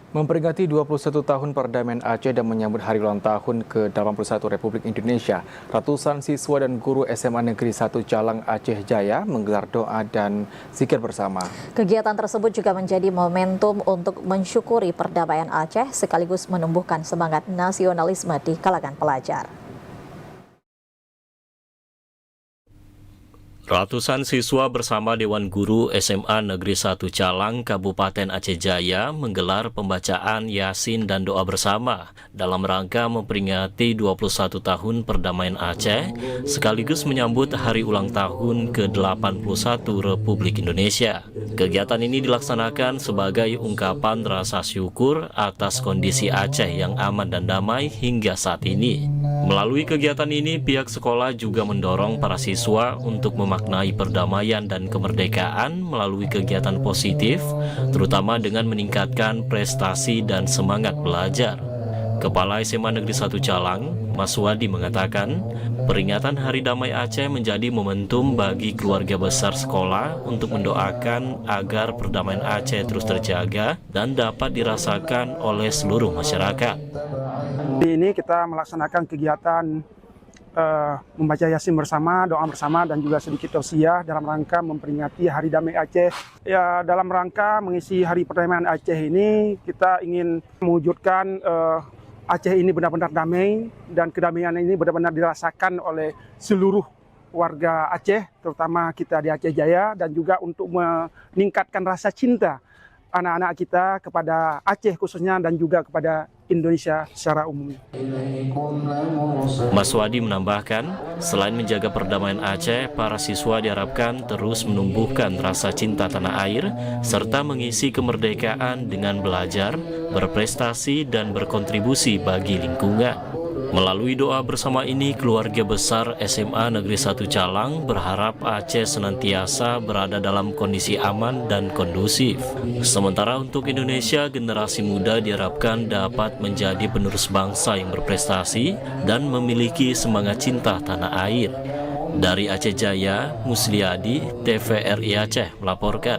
Memperingati 21 tahun perdamaian Aceh dan menyambut hari ulang tahun ke-81 Republik Indonesia, ratusan siswa dan guru SMA Negeri 1 Calang Aceh Jaya menggelar doa dan zikir bersama. Kegiatan tersebut juga menjadi momentum untuk mensyukuri perdamaian Aceh sekaligus menumbuhkan semangat nasionalisme di kalangan pelajar. Ratusan siswa bersama Dewan Guru SMA Negeri 1 Calang, Kabupaten Aceh Jaya menggelar pembacaan Yasin dan doa bersama dalam rangka memperingati 21 tahun perdamaian Aceh sekaligus menyambut hari ulang tahun ke-81 Republik Indonesia. Kegiatan ini dilaksanakan sebagai ungkapan rasa syukur atas kondisi Aceh yang aman dan damai hingga saat ini. Melalui kegiatan ini, pihak sekolah juga mendorong para siswa untuk memaknai perdamaian dan kemerdekaan melalui kegiatan positif, terutama dengan meningkatkan prestasi dan semangat belajar. Kepala SMA Negeri 1 Calang, Mas Wadi mengatakan, peringatan Hari Damai Aceh menjadi momentum bagi keluarga besar sekolah untuk mendoakan agar perdamaian Aceh terus terjaga dan dapat dirasakan oleh seluruh masyarakat. Ini kita melaksanakan kegiatan membaca Yasin bersama, doa bersama, dan juga sedikit tausiah dalam rangka memperingati Hari Damai Aceh. Ya, dalam rangka mengisi Hari Perdamaian Aceh ini, kita ingin mewujudkan Aceh ini benar-benar damai, dan kedamaian ini benar-benar dirasakan oleh seluruh warga Aceh, terutama kita di Aceh Jaya, dan juga untuk meningkatkan rasa cinta anak-anak kita kepada Aceh khususnya dan juga kepada Indonesia secara umum. Mas Wadi menambahkan, selain menjaga perdamaian Aceh, para siswa diharapkan terus menumbuhkan rasa cinta tanah air serta mengisi kemerdekaan dengan belajar, berprestasi dan berkontribusi bagi lingkungan. Melalui doa bersama ini, keluarga besar SMA Negeri 1 Calang berharap Aceh senantiasa berada dalam kondisi aman dan kondusif. Sementara untuk Indonesia, generasi muda diharapkan dapat menjadi penerus bangsa yang berprestasi dan memiliki semangat cinta tanah air. Dari Aceh Jaya, Musliadi, TVRI Aceh melaporkan.